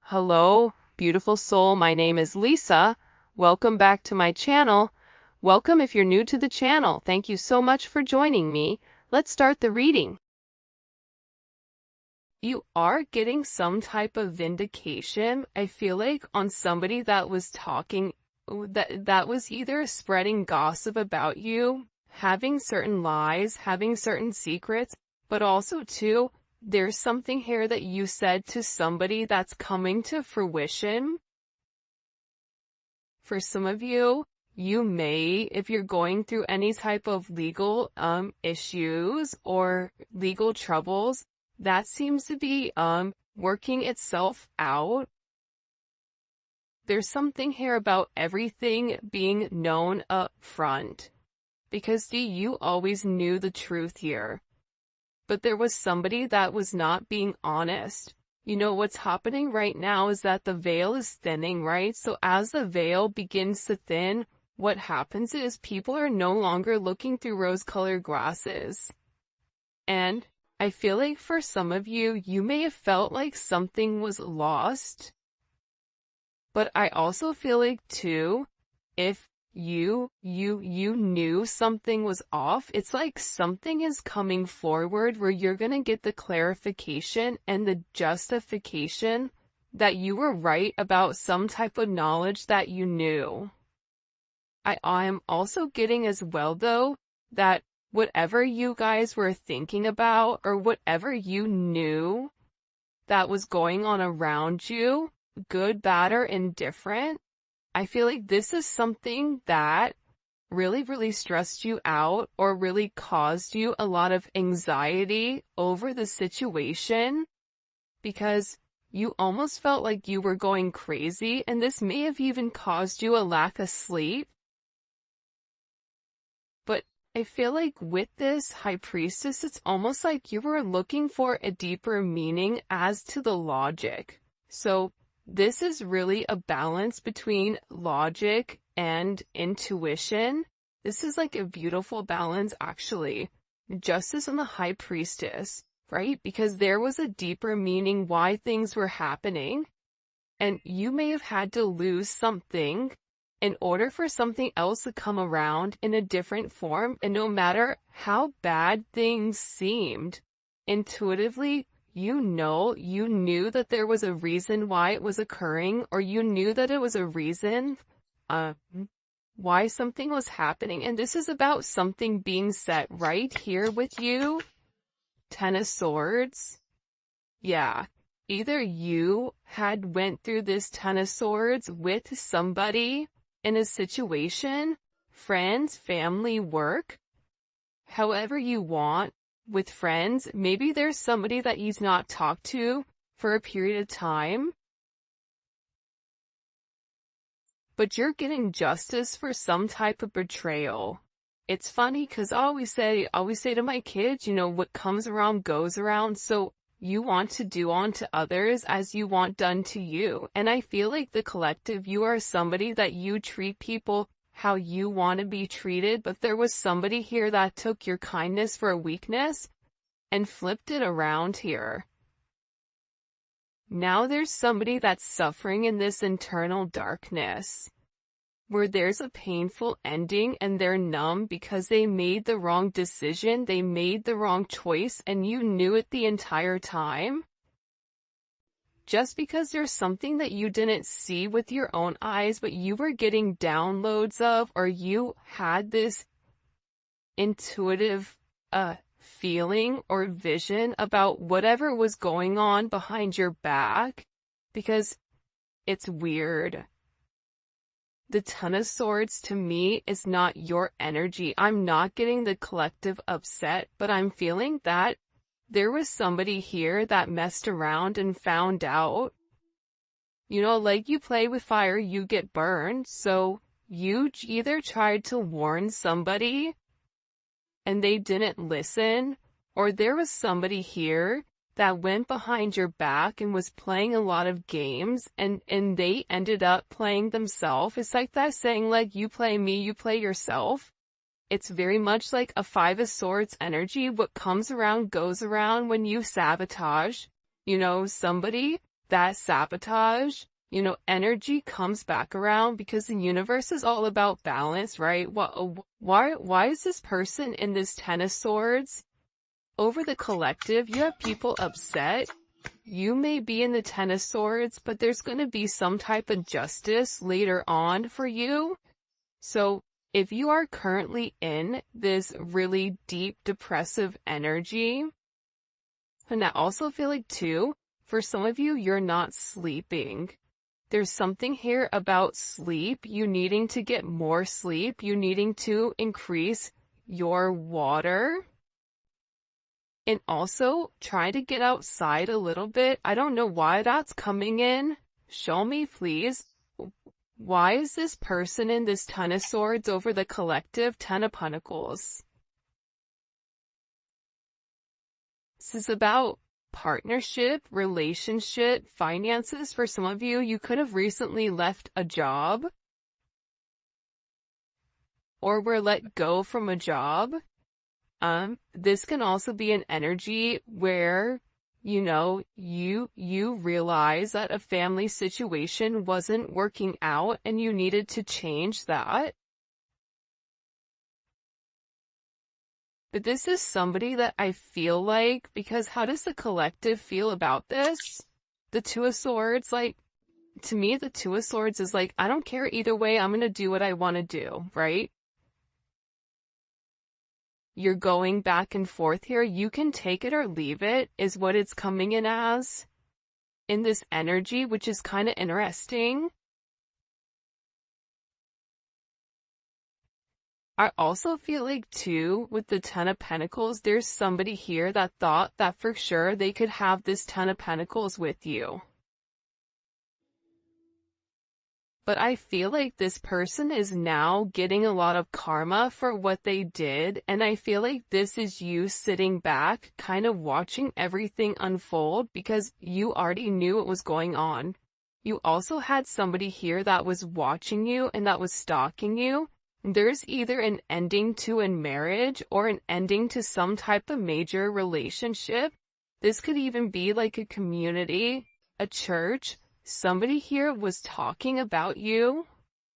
Hello, beautiful soul. My name is Lisa. Welcome back to my channel. Welcome if you're new to the channel. Thank you so much for joining me. Let's start the reading. You are getting some type of vindication, I feel like, on somebody that was talking, that was either spreading gossip about you, having certain lies, having certain secrets, but also too, there's something here that you said to somebody that's coming to fruition. For some of you, you may, if you're going through any type of legal issues or legal troubles, that seems to be working itself out. There's something here about everything being known up front. Because you always knew the truth here. But there was somebody that was not being honest. You know what's happening right now is that the veil is thinning, right? So as the veil begins to thin, what happens is people are no longer looking through rose-colored glasses. And I feel like for some of you, you may have felt like something was lost. But I also feel like too, if you knew something was off, it's like something is coming forward where you're gonna get the clarification and the justification that you were right about some type of knowledge that you knew. I am also getting as well though, that whatever you guys were thinking about or whatever you knew that was going on around you, good, bad, or indifferent, I feel like this is something that really stressed you out or really caused you a lot of anxiety over the situation because you almost felt like you were going crazy, and this may have even caused you a lack of sleep. But I feel like with this High Priestess, it's almost like you were looking for a deeper meaning as to the logic. So this is really a balance between logic and intuition. This is like a beautiful balance, actually. Justice and the High Priestess, right? Because there was a deeper meaning why things were happening. And you may have had to lose something in order for something else to come around in a different form. And no matter how bad things seemed, intuitively, you knew that there was a reason why it was occurring, or you knew that it was a reason why something was happening. And this is about something being set right here with you. Ten of Swords. Yeah. Either you had went through this Ten of Swords with somebody in a situation, friends, family, work, however you want. With friends, maybe there's somebody that you've not talked to for a period of time, but you're getting justice for some type of betrayal. It's funny because I always say to my kids, what comes around goes around. So you want to do unto others as you want done to you. And I feel like the collective, you are somebody that you treat people how you want to be treated, but there was somebody here that took your kindness for a weakness and flipped it around here. Now there's somebody that's suffering in this internal darkness, where there's a painful ending and they're numb because they made the wrong decision, they made the wrong choice, and you knew it the entire time. Just because there's something that you didn't see with your own eyes, but you were getting downloads of, or you had this intuitive feeling or vision about whatever was going on behind your back, because it's weird. The Ten of Swords to me is not your energy. I'm not getting the collective upset, but I'm feeling that there was somebody here that messed around and found out. Like you play with fire, you get burned. So you either tried to warn somebody and they didn't listen, or there was somebody here that went behind your back and was playing a lot of games and they ended up playing themselves. It's like that saying, like, you play me, you play yourself. It's very much like a Five of Swords energy. What comes around goes around when you sabotage, somebody. that sabotage, energy comes back around because the universe is all about balance, right? Why is this person in this Ten of Swords? Over the collective, you have people upset. You may be in the Ten of Swords, but there's going to be some type of justice later on for you. So if you are currently in this really deep depressive energy, and I also feel like too, for some of you, you're not sleeping. There's something here about sleep, you needing to get more sleep, you needing to increase your water. And also, try to get outside a little bit. I don't know why that's coming in. Show me, please. Why is this person in this Ten of Swords over the collective Ten of Pentacles? This is about partnership, relationship, finances. For some of you, you could have recently left a job or were let go from a job. This can also be an energy where, you realize that a family situation wasn't working out and you needed to change that. But this is somebody that I feel like, because how does the collective feel about this? The Two of Swords, to me, the Two of Swords is I don't care either way, I'm gonna do what I want to do, right? You're going back and forth here. You can take it or leave it, is what it's coming in as. In this energy, which is kind of interesting. I also feel like too, with the Ten of Pentacles, there's somebody here that thought that for sure they could have this Ten of Pentacles with you. But I feel like this person is now getting a lot of karma for what they did, and I feel like this is you sitting back, kind of watching everything unfold because you already knew what was going on. You also had somebody here that was watching you and that was stalking you. There's either an ending to a marriage or an ending to some type of major relationship. This could even be like a community, a church. Somebody here was talking about you,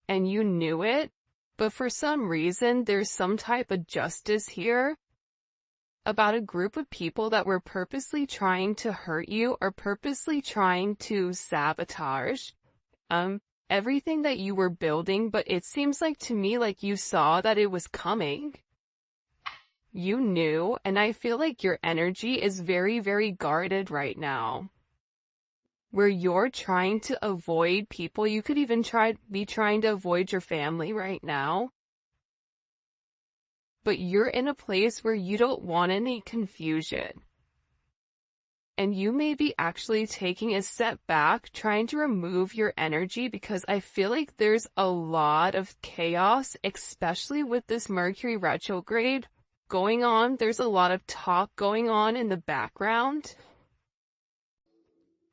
and you knew it, but for some reason, there's some type of justice here about a group of people that were purposely trying to hurt you or purposely trying to sabotage everything that you were building, but it seems like to me like you saw that it was coming. You knew, and I feel like your energy is very, very guarded right now. Where you're trying to avoid people. You could even be trying to avoid your family right now. But you're in a place where you don't want any confusion. And you may be actually taking a step back, trying to remove your energy because I feel like there's a lot of chaos, especially with this Mercury retrograde going on. There's a lot of talk going on in the background.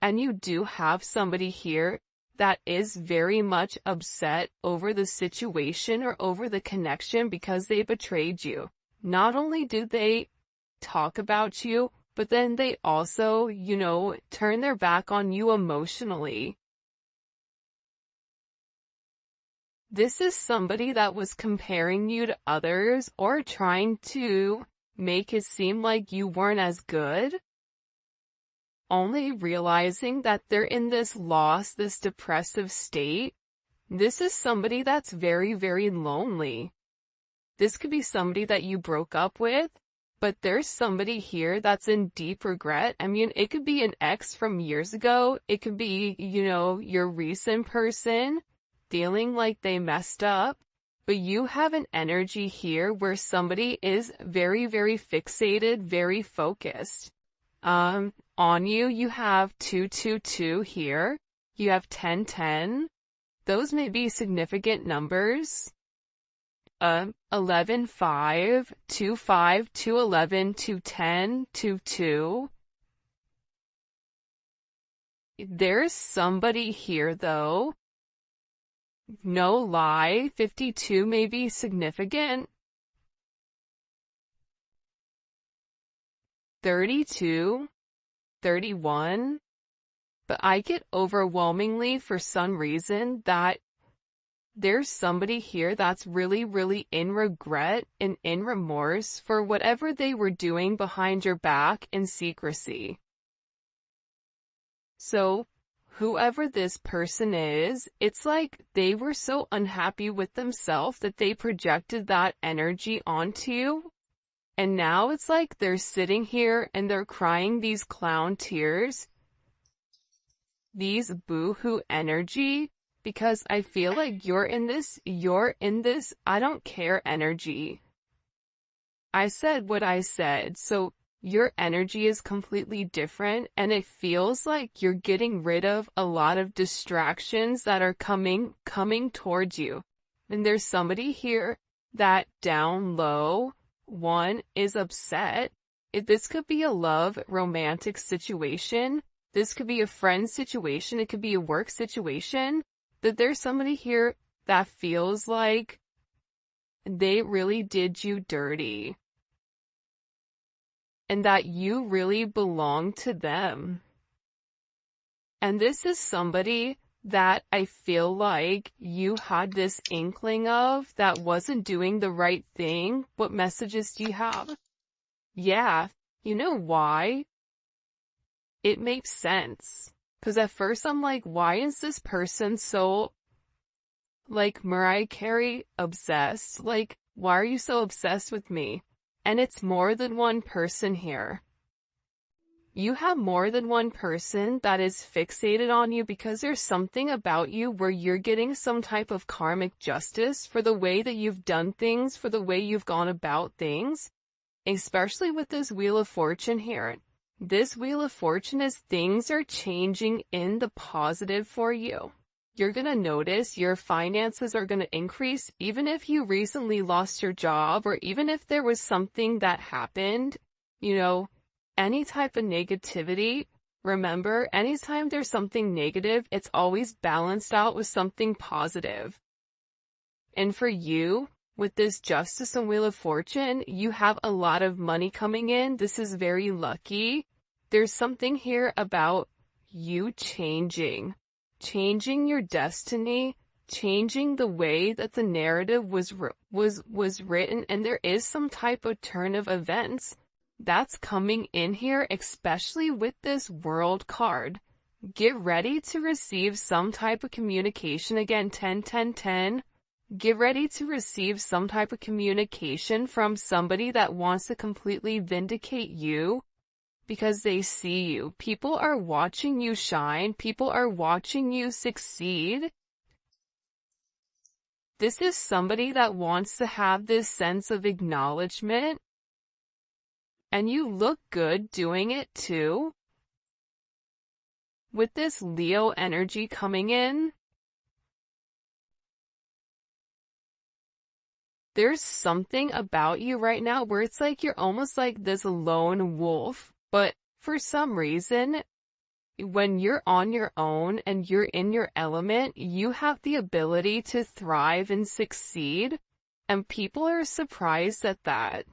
And you do have somebody here that is very much upset over the situation or over the connection because they betrayed you. Not only do they talk about you, but then they also, turn their back on you emotionally. This is somebody that was comparing you to others or trying to make it seem like you weren't as good. Only realizing that they're in this loss, this depressive state. This is somebody that's very, very lonely. This could be somebody that you broke up with, but there's somebody here that's in deep regret. I mean, it could be an ex from years ago. It could be, your recent person feeling like they messed up. But you have an energy here where somebody is very, very fixated, very focused. On you, you have 222 here. You have 1010. Those may be significant numbers. 11, 5, 2, 5, 2, 11, 2, 10, 2, 2. There's somebody here though. No lie, 52 may be significant. 32, 31, But I get overwhelmingly for some reason that there's somebody here that's really, really in regret and in remorse for whatever they were doing behind your back in secrecy. So, whoever this person is, it's like they were so unhappy with themselves that they projected that energy onto you. And now it's like they're sitting here and they're crying these clown tears, these boo-hoo energy, because I feel like you're in this, I don't care energy. I said what I said, so your energy is completely different, and it feels like you're getting rid of a lot of distractions that are coming towards you. And there's somebody here that down low, one, is upset. This could be a love, romantic situation. This could be a friend situation. It could be a work situation. That there's somebody here that feels like they really did you dirty. And that you really belong to them. And this is somebody that I feel like you had this inkling of that wasn't doing the right thing. What messages do you have? Yeah, you know why? It makes sense. Because at first I'm like, why is this person so, like, Mariah Carey obsessed? Like, why are you so obsessed with me? And it's more than one person here. You have more than one person that is fixated on you because there's something about you where you're getting some type of karmic justice for the way that you've done things, for the way you've gone about things, especially with this Wheel of Fortune here. This Wheel of Fortune is things are changing in the positive for you. You're going to notice your finances are going to increase even if you recently lost your job or even if there was something that happened, any type of negativity. Remember, anytime there's something negative, it's always balanced out with something positive. And for you, with this Justice and Wheel of Fortune, you have a lot of money coming in. This is very lucky. There's something here about you changing your destiny, changing the way that the narrative was written, and there is some type of turn of events that's coming in here, especially with this World card. Get ready to receive some type of communication. Again, 10, 10, 10. Get ready to receive some type of communication from somebody that wants to completely vindicate you because they see you. People are watching you shine. People are watching you succeed. This is somebody that wants to have this sense of acknowledgement. And you look good doing it too. With this Leo energy coming in, there's something about you right now where it's like you're almost like this lone wolf, but for some reason, when you're on your own and you're in your element, you have the ability to thrive and succeed, and people are surprised at that.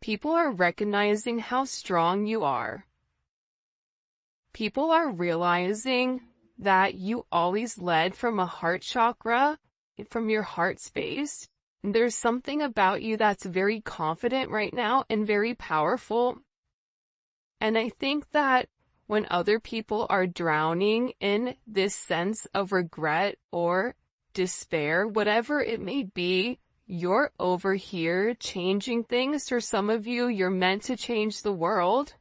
People are recognizing how strong you are. People are realizing that you always led from a heart chakra, from your heart space. There's something about you that's very confident right now and very powerful. And I think that when other people are drowning in this sense of regret or despair, whatever it may be, you're over here changing things. For some of you, you're meant to change the world.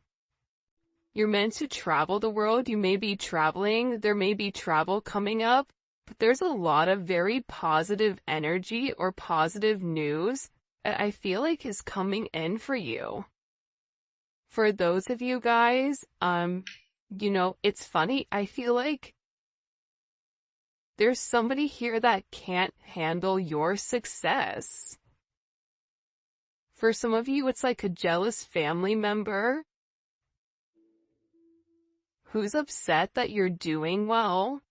You're meant to travel the world. You may be traveling. There may be travel coming up. But there's a lot of very positive energy or positive news that I feel like is coming in for you. For those of you guys, it's funny. I feel like there's somebody here that can't handle your success. For some of you, it's like a jealous family member who's upset that you're doing well.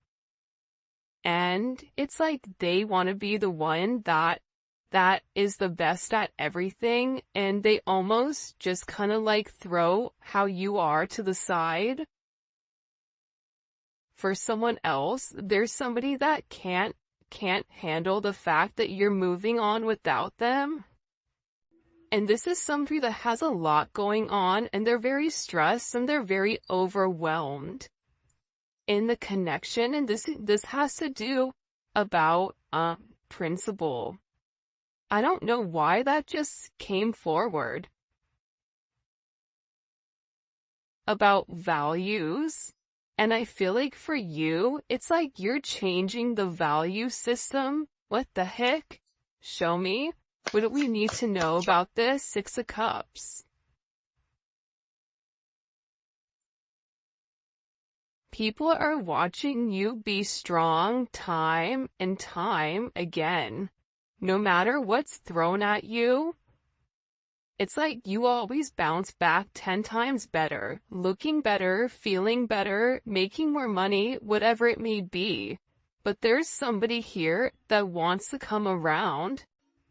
And it's like they want to be the one that is the best at everything, and they almost just kind of like throw how you are to the side. for someone else. There's somebody that can't handle the fact that you're moving on without them. And this is somebody that has a lot going on, and they're very stressed and they're very overwhelmed in the connection. And this has to do about principle. I don't know why that just came forward. About values. And I feel like for you, it's like you're changing the value system. What the heck? Show me. What do we need to know about this? Six of Cups. People are watching you be strong time and time again. No matter what's thrown at you, it's like you always bounce back 10 times better, looking better, feeling better, making more money, whatever it may be. But there's somebody here that wants to come around,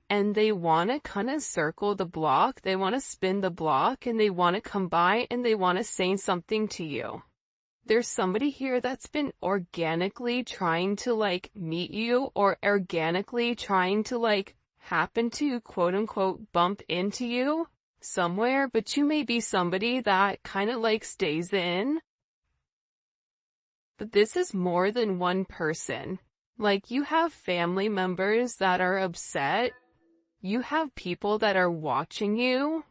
and they want to kind of circle the block, they want to spin the block, and they want to come by and they want to say something to you. There's somebody here that's been organically trying to like meet you, or organically trying to like happen to quote unquote bump into you somewhere, but you may be somebody that kind of like stays in. But this is more than one person. Like you have family members that are upset. You have people that are watching you.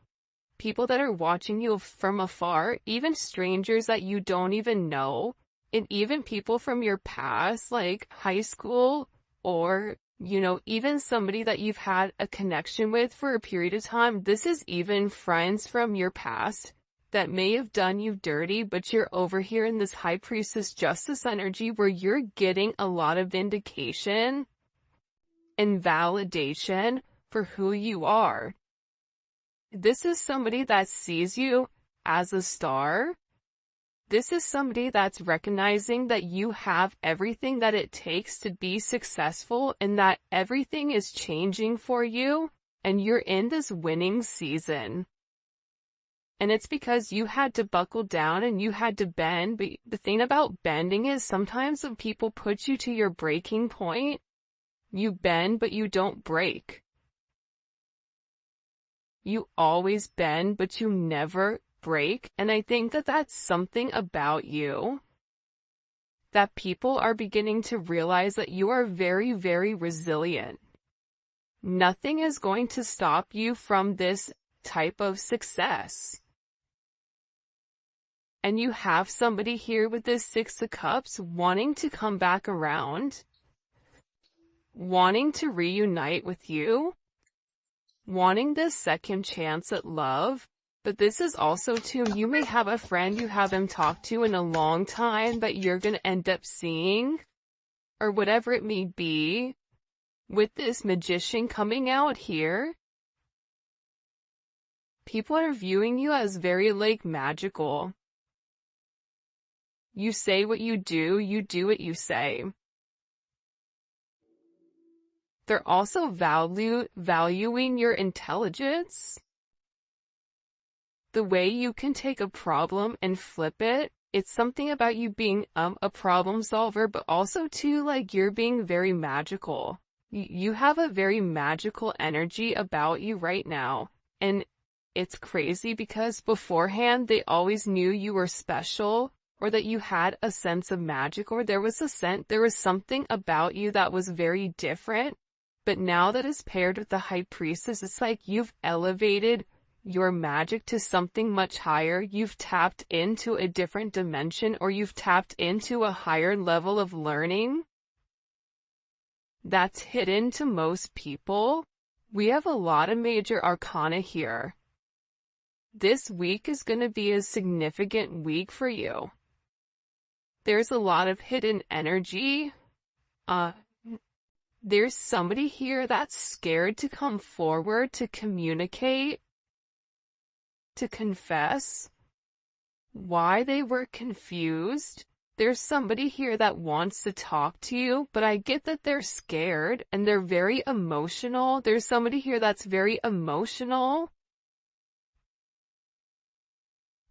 People that are watching you from afar, even strangers that you don't even know, and even people from your past, like high school, or, you know, even somebody that you've had a connection with for a period of time. This is even friends from your past that may have done you dirty, but you're over here in this High Priestess Justice energy where you're getting a lot of vindication and validation for who you are. This is somebody that sees you as a star. This is somebody that's recognizing that you have everything that it takes to be successful, and that everything is changing for you, and you're in this winning season. And it's because you had to buckle down and you had to bend. But the thing about bending is sometimes when people put you to your breaking point, you bend but you don't break. You always bend, but you never break. And I think that that's something about you that people are beginning to realize, that you are very, very resilient. Nothing is going to stop you from this type of success. And you have somebody here with this Six of Cups wanting to come back around, wanting to reunite with you, wanting this second chance at love. But this is also too, you may have a friend you haven't talked to in a long time that you're going to end up seeing, or whatever it may be, with this Magician coming out here. People are viewing you as very like magical. You say what you do what you say. They're also valuing your intelligence. The way you can take a problem and flip it. It's something about you being a problem solver, but also too, like, you're being very magical. You have a very magical energy about you right now. And it's crazy because beforehand they always knew you were special, or that you had a sense of magic, or there was something about you that was very different. But now that is paired with the High Priestess, it's like you've elevated your magic to something much higher. You've tapped into a different dimension, or you've tapped into a higher level of learning that's hidden to most people. We have a lot of major arcana here. This week is going to be a significant week for you. There's a lot of hidden energy. There's somebody here that's scared to come forward, to communicate, to confess why they were confused. There's somebody here that wants to talk to you, but I get that they're scared and they're very emotional. There's somebody here that's very emotional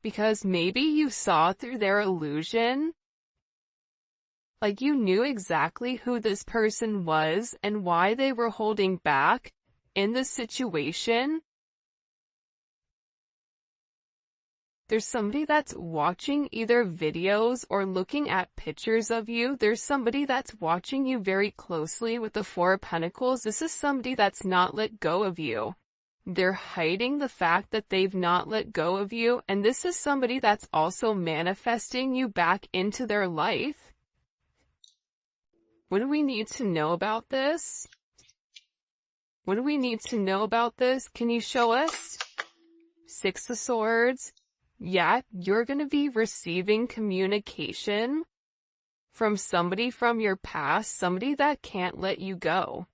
because maybe you saw through their illusion. Like you knew exactly who this person was and why they were holding back in the situation. There's somebody that's watching either videos or looking at pictures of you. There's somebody that's watching you very closely with the Four of Pentacles. This is somebody that's not let go of you. They're hiding the fact that they've not let go of you. And this is somebody that's also manifesting you back into their life. What do we need to know about this? What do we need to know about this? Can you show us? Six of Swords. Yeah, you're going to be receiving communication from somebody from your past, somebody that can't let you go.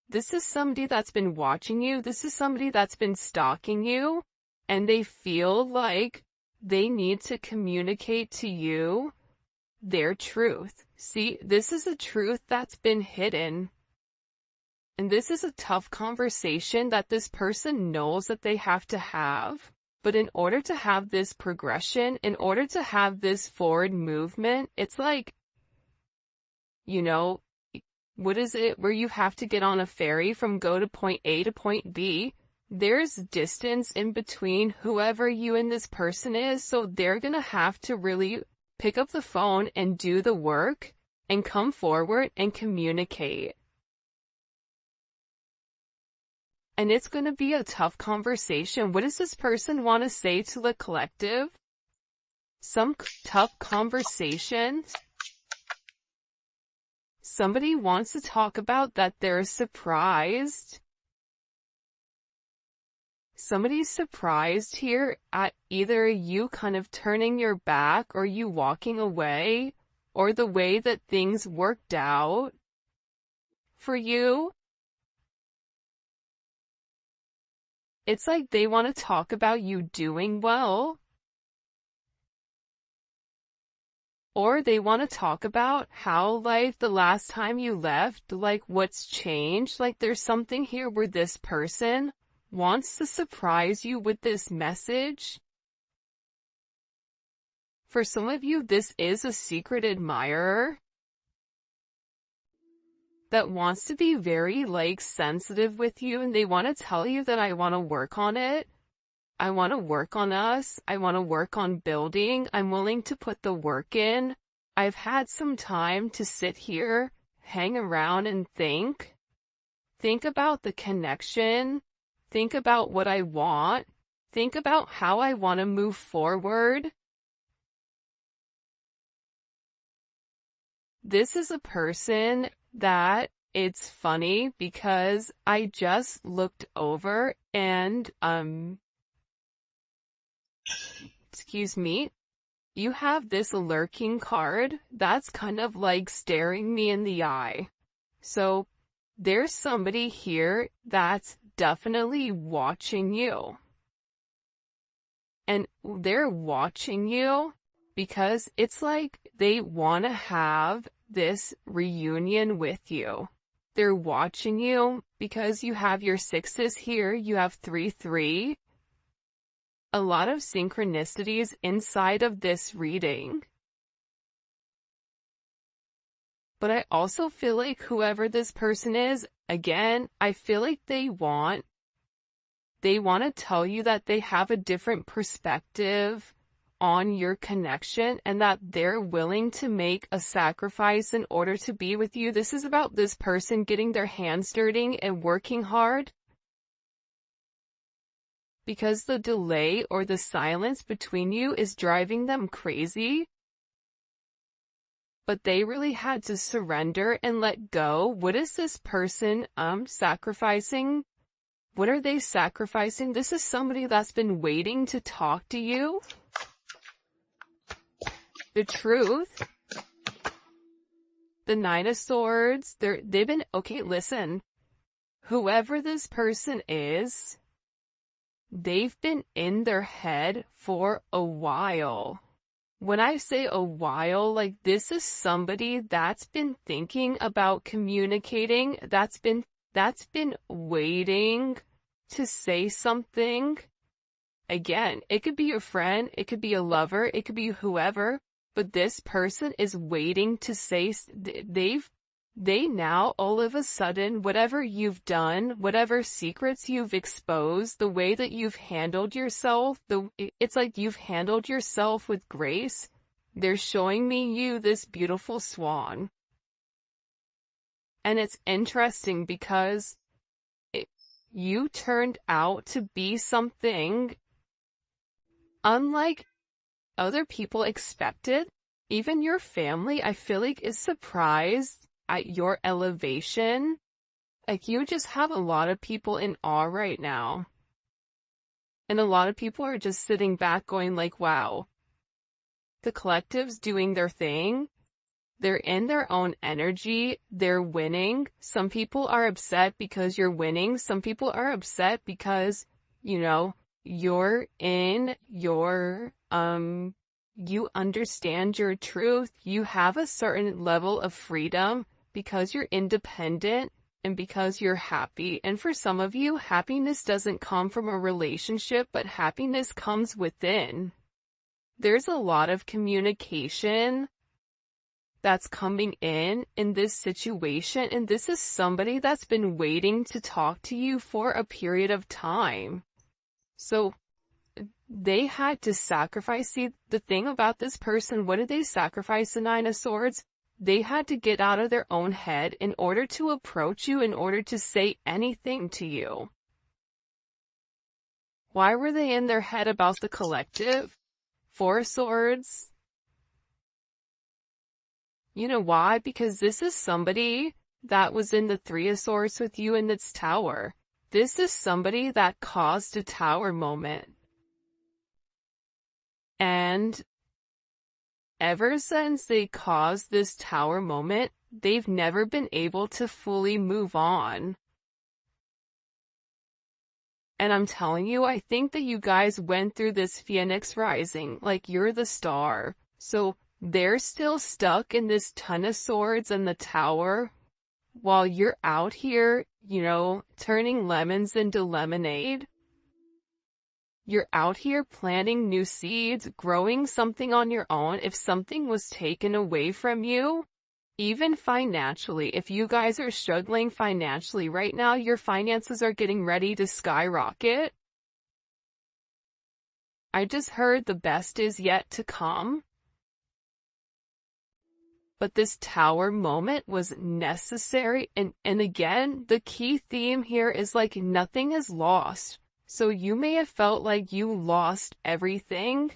This is somebody that's been watching you. This is somebody that's been stalking you, and they feel like they need to communicate to you their truth. See, this is a truth that's been hidden. And this is a tough conversation that this person knows that they have to have. But in order to have this progression, in order to have this forward movement, it's like, you know, what is it where you have to get on a ferry from go to point A to point B? There's distance in between whoever you and this person is, so they're gonna have to really pick up the phone and do the work and come forward and communicate. And it's going to be a tough conversation. What does this person want to say to the collective? Some tough conversation. Somebody wants to talk about that they're surprised. Somebody's surprised here at either you kind of turning your back or you walking away or the way that things worked out for you. It's like they want to talk about you doing well. Or they want to talk about how, like, the last time you left, like, what's changed. Like, there's something here where this person wants to surprise you with this message. For some of you, this is a secret admirer that wants to be very, like, sensitive with you, and they want to tell you that I want to work on it. I want to work on us. I want to work on building. I'm willing to put the work in. I've had some time to sit here, hang around and think. Think about the connection. Think about what I want. Think about how I want to move forward. This is a person that it's funny because I just looked over and, excuse me, you have this lurking card that's kind of like staring me in the eye. So there's somebody here that's definitely watching you. And they're watching you because it's like they want to have this reunion with you. They're watching you because you have your sixes here, you have 3-3. A lot of synchronicities inside of this reading. But I also feel like whoever this person is, again, I feel like they want to tell you that they have a different perspective on your connection and that they're willing to make a sacrifice in order to be with you. This is about this person getting their hands dirty and working hard. Because the delay or the silence between you is driving them crazy. But they really had to surrender and let go. What is this person sacrificing? What are they sacrificing? This is somebody that's been waiting to talk to you. The truth. The Nine of Swords. They've been, okay, listen. Whoever this person is, they've been in their head for a while. When I say a while, like this is somebody that's been thinking about communicating, that's been waiting to say something. Again, it could be your friend, it could be a lover, it could be whoever, but this person is waiting to say, they now, all of a sudden, whatever you've done, whatever secrets you've exposed, the way that you've handled yourself, it's like you've handled yourself with grace. They're showing me you this beautiful swan. And it's interesting because you turned out to be something unlike other people expected. Even your family, I feel like, is surprised at your elevation. Like, you just have a lot of people in awe right now. And a lot of people are just sitting back going like, wow. The collective's doing their thing. They're in their own energy. They're winning. Some people are upset because you're winning. Some people are upset because, you're in your, you understand your truth. You have a certain level of freedom because you're independent and because you're happy. And for some of you, happiness doesn't come from a relationship, but happiness comes within. There's a lot of communication that's coming in this situation, and this is somebody that's been waiting to talk to you for a period of time. So they had to sacrifice. See, the thing about this person, what did they sacrifice? The Nine of Swords? They had to get out of their own head in order to approach you, in order to say anything to you. Why were they in their head about the collective? Four of Swords. You know why? Because this is somebody that was in the Three of Swords with you in this tower. This is somebody that caused a tower moment. And ever since they caused this tower moment, they've never been able to fully move on. And I'm telling you, I think that you guys went through this Phoenix rising, like you're the star. So they're still stuck in this Ton of Swords and the tower, while you're out here, turning lemons into lemonade. You're out here planting new seeds, growing something on your own. If something was taken away from you, even financially, if you guys are struggling financially right now, your finances are getting ready to skyrocket. I just heard the best is yet to come. But this tower moment was necessary, and again, the key theme here is like nothing is lost. So you may have felt like you lost everything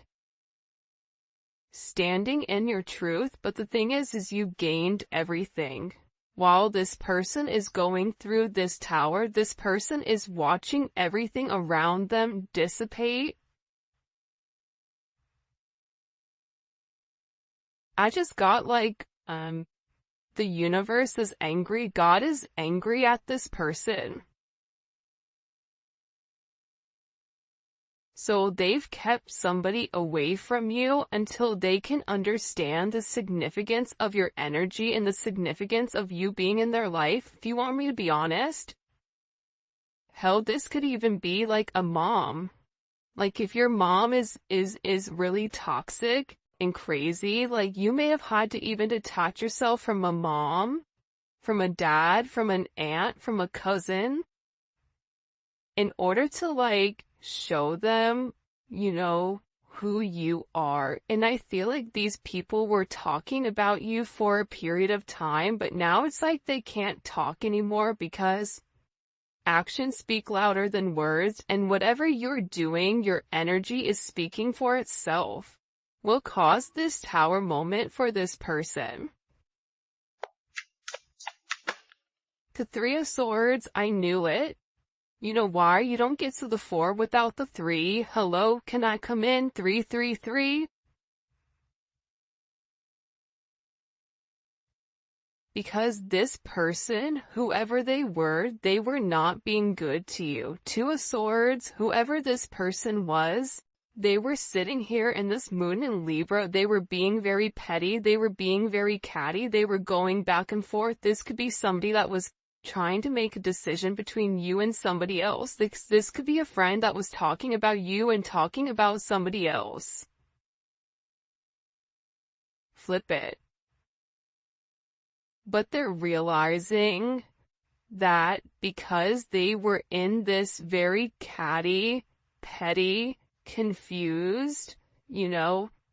standing in your truth, but the thing is you gained everything. While this person is going through this tower, this person is watching everything around them dissipate. I just got like, the universe is angry. God is angry at this person. So they've kept somebody away from you until they can understand the significance of your energy and the significance of you being in their life. If you want me to be honest, hell, this could even be like a mom. Like if your mom is really toxic and crazy, like you may have had to even detach yourself from a mom, from a dad, from an aunt, from a cousin, in order to like show them, who you are. And I feel like these people were talking about you for a period of time, but now it's like they can't talk anymore because actions speak louder than words, and whatever you're doing, your energy is speaking for itself. Will cause this tower moment for this person. The Three of Swords, I knew it. You know why? You don't get to the 4 without the 3. Hello, can I come in? 333. Because this person, whoever they were not being good to you. 2 of Swords, whoever this person was, they were sitting here in this moon in Libra. They were being very petty. They were being very catty. They were going back and forth. This could be somebody that was trying to make a decision between you and somebody else. This could be a friend that was talking about you and talking about somebody else. flip it. But they're realizing that because they were in this very catty, petty, confused,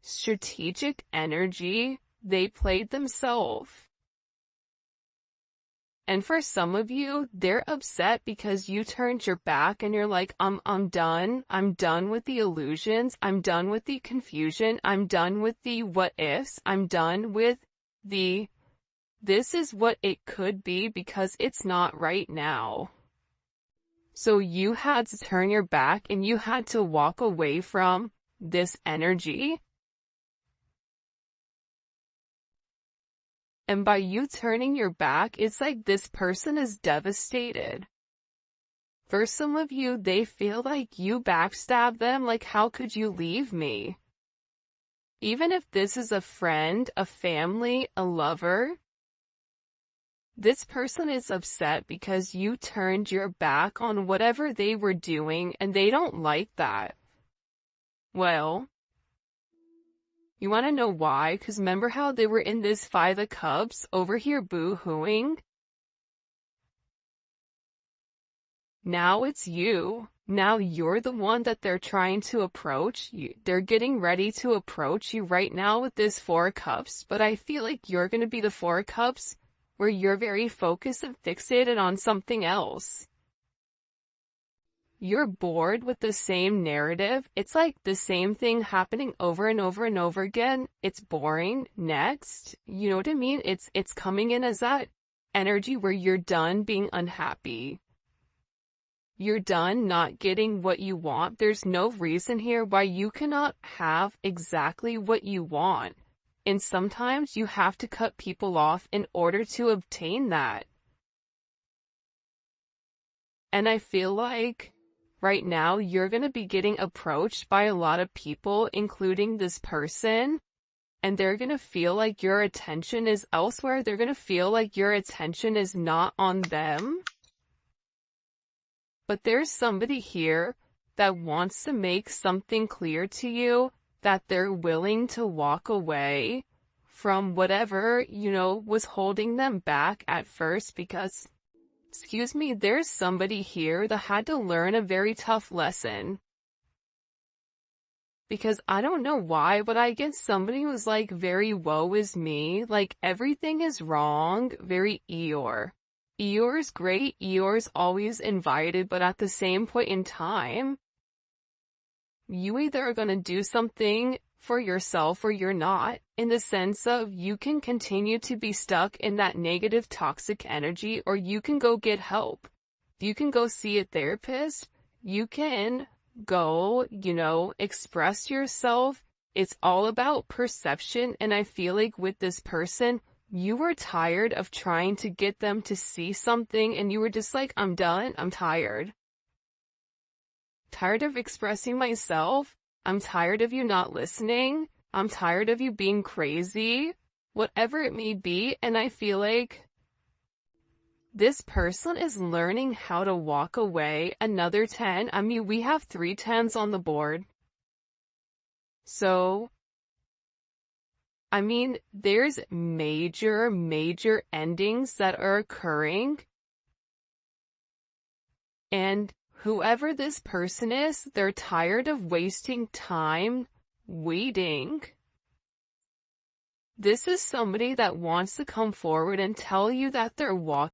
strategic energy, they played themselves. And for some of you, they're upset because you turned your back and you're like, I'm done. I'm done with the illusions. I'm done with the confusion. I'm done with the what ifs. I'm done with this is what it could be because it's not right now. So you had to turn your back and you had to walk away from this energy. And by you turning your back, it's like this person is devastated. For some of you, they feel like you backstabbed them, like how could you leave me? Even if this is a friend, a family, a lover, this person is upset because you turned your back on whatever they were doing and they don't like that. Well, you want to know why? Because remember how they were in this Five of Cups over here boo-hooing? Now it's you. Now you're the one that they're trying to approach. They're getting ready to approach you right now with this Four of Cups, but I feel like you're going to be the Four of Cups where you're very focused and fixated on something else. You're bored with the same narrative. It's like the same thing happening over and over and over again. It's boring. Next. You know what I mean? It's coming in as that energy where you're done being unhappy. You're done not getting what you want. There's no reason here why you cannot have exactly what you want. And sometimes you have to cut people off in order to obtain that. And I feel like right now, you're going to be getting approached by a lot of people, including this person, and they're going to feel like your attention is elsewhere. They're going to feel like your attention is not on them. But there's somebody here that wants to make something clear to you, that they're willing to walk away from whatever, was holding them back at first because excuse me, there's somebody here that had to learn a very tough lesson. Because I don't know why, but I get somebody who's like very woe is me, like everything is wrong, very Eeyore. Eeyore's great, Eeyore's always invited, but at the same point in time, you either are going to do something for yourself or you're not, in the sense of you can continue to be stuck in that negative toxic energy, or you can go get help. You can go see a therapist. You can go, express yourself. It's all about perception. And I feel like with this person, you were tired of trying to get them to see something and you were just like, I'm done. I'm tired. Tired of expressing myself. I'm tired of you not listening. I'm tired of you being crazy. Whatever it may be. And I feel like this person is learning how to walk away. Another 10. I mean, we have 3 10s on the board. So, I mean, there's major endings that are occurring. And whoever this person is, they're tired of wasting time waiting. This is somebody that wants to come forward and tell you that they're walking